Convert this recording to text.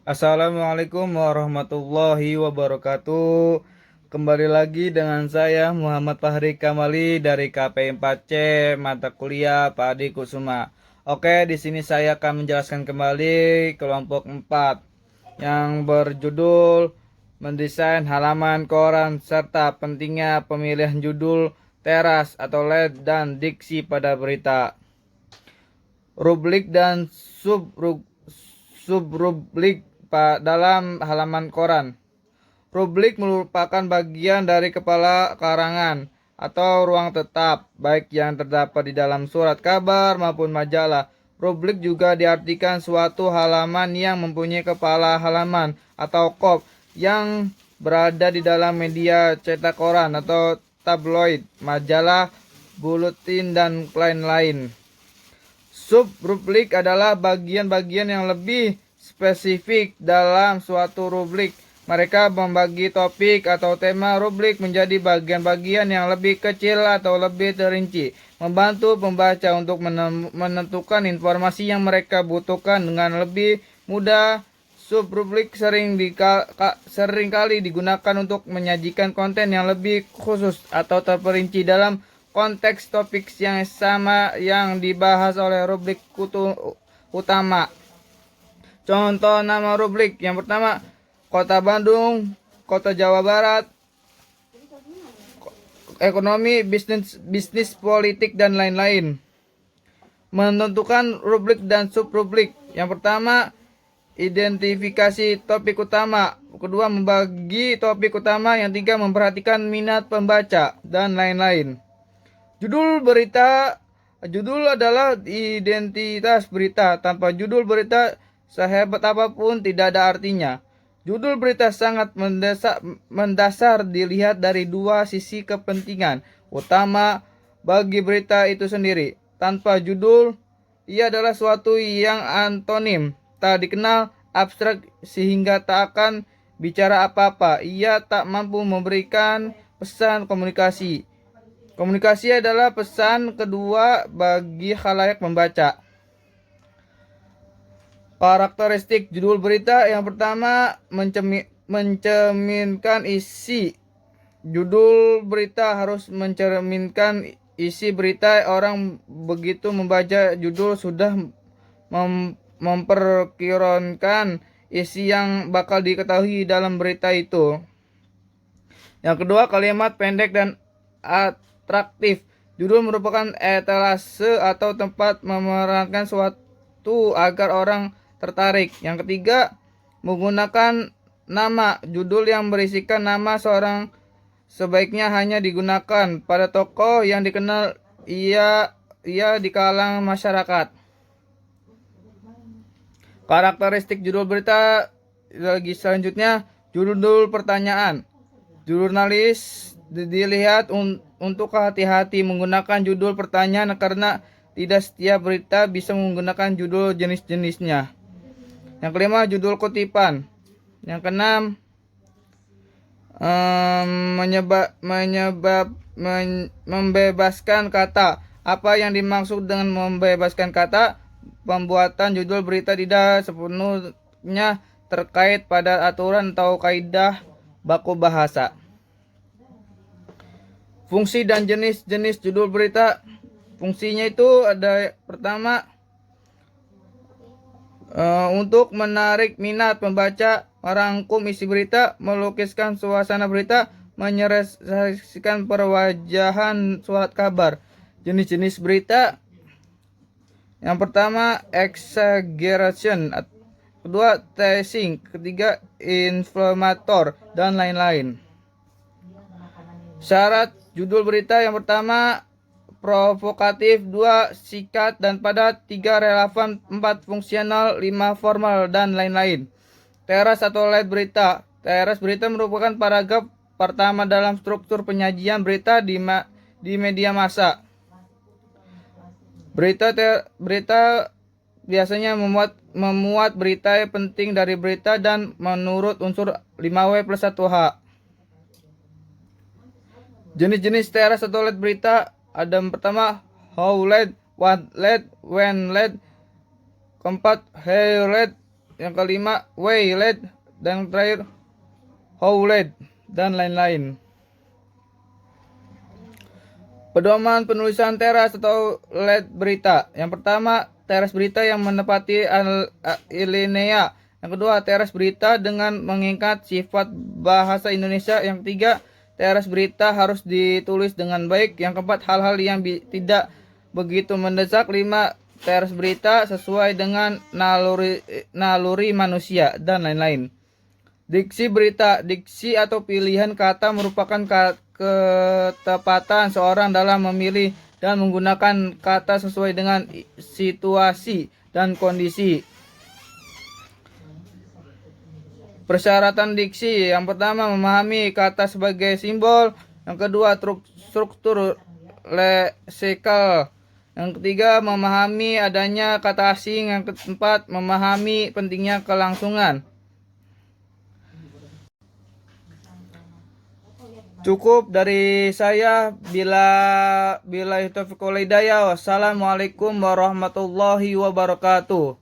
Assalamualaikum warahmatullahi wabarakatuh. Kembali lagi dengan saya Muhammad Fahri Kamali dari KP 4C mata kuliah Pak Adi Kusuma. Oke, di sini saya akan menjelaskan kembali kelompok 4 yang berjudul mendesain halaman koran serta pentingnya pemilihan judul, teras atau LED dan diksi pada berita. Rubrik dan subrubrik dalam halaman koran. Rubrik merupakan bagian dari kepala karangan atau ruang tetap, baik yang terdapat di dalam surat kabar maupun majalah. Rubrik juga diartikan suatu halaman yang mempunyai kepala halaman atau kop yang berada di dalam media cetak koran atau tabloid, majalah, buletin, dan lain-lain. Subrubrik adalah bagian-bagian yang lebih spesifik dalam suatu rubrik. Mereka membagi topik atau tema rubrik menjadi bagian-bagian yang lebih kecil atau lebih terinci, membantu pembaca untuk menentukan informasi yang mereka butuhkan dengan lebih mudah. Subrubrik seringkali digunakan untuk menyajikan konten yang lebih khusus atau terperinci dalam konteks topik yang sama yang dibahas oleh rubrik utama. Contoh nama rubrik yang pertama, Kota Bandung, Kota Jawa Barat, ekonomi, bisnis, politik, dan lain-lain. Menentukan rubrik dan subrubrik. Yang pertama, identifikasi topik utama. Kedua, membagi topik utama. Yang tiga, memperhatikan minat pembaca, dan lain-lain. Judul berita. Judul adalah identitas berita. Tanpa judul berita, sehebat apapun tidak ada artinya. Judul berita sangat mendasar dilihat dari dua sisi kepentingan utama bagi berita itu sendiri. Tanpa judul, ia adalah suatu yang antonim, tak dikenal, abstrak, sehingga tak akan bicara apa-apa. Ia tak mampu memberikan pesan komunikasi. Komunikasi adalah pesan kedua bagi khalayak membaca. Karakteristik judul berita yang pertama, mencerminkan isi. Judul berita harus mencerminkan isi berita. Orang begitu membaca judul sudah memperkirakan isi yang bakal diketahui dalam berita itu. Yang kedua, kalimat pendek dan atraktif. Judul merupakan etalase atau tempat memerankan suatu agar orang tertarik. Yang ketiga, menggunakan nama. Judul yang berisikan nama seorang sebaiknya hanya digunakan pada tokoh yang dikenal ia di kalangan masyarakat. Karakteristik judul berita lagi selanjutnya, judul pertanyaan. Jurnalis dilihat untuk hati-hati menggunakan judul pertanyaan karena tidak setiap berita bisa menggunakan judul jenis-jenisnya. Yang kelima, judul kutipan. Yang keenam, membebaskan kata. Apa yang dimaksud dengan membebaskan kata? Pembuatan judul berita tidak sepenuhnya terkait pada aturan atau kaidah baku bahasa. Fungsi dan jenis-jenis judul berita. Fungsinya itu ada pertama, untuk menarik minat pembaca, merangkum isi berita, melukiskan suasana berita, menyelesaikan perwajahan surat kabar. Jenis-jenis berita. Yang pertama, exaggeration. Kedua, teasing. Ketiga, inflamator, dan lain-lain. Syarat judul berita yang pertama, provokatif, 2 sikat dan padat, 3 relevan, 4 fungsional, 5 formal, dan lain-lain. Teras atau LED berita. Teras berita merupakan paragraf pertama dalam struktur penyajian berita di media massa. Berita biasanya memuat berita yang penting dari berita dan menurut unsur 5W plus 1H. Jenis-jenis teras atau LED berita ada yang pertama, how LED, what LED, when LED. Keempat, how LED, yang kelima way, lead, dan yang terakhir how, lead, dan lain-lain. Pedoman penulisan teras atau lead berita. Yang pertama, teras berita yang menepati alinea. Yang kedua, teras berita dengan mengingat sifat bahasa Indonesia. Yang ketiga, teras berita harus ditulis dengan baik. Yang keempat, hal-hal yang tidak begitu mendesak. 5, teras berita sesuai dengan naluri manusia, dan lain-lain. Diksi berita. Diksi atau pilihan kata merupakan ketepatan seorang dalam memilih dan menggunakan kata sesuai dengan situasi dan kondisi. Persyaratan diksi. Yang pertama, memahami kata sebagai simbol. Yang kedua, struktur leksikal. Yang ketiga, memahami adanya kata asing. Yang keempat, memahami pentingnya kelangsungan. Cukup dari saya. Bila itu taufiq wal hidayah. Wassalamualaikum warahmatullahi wabarakatuh.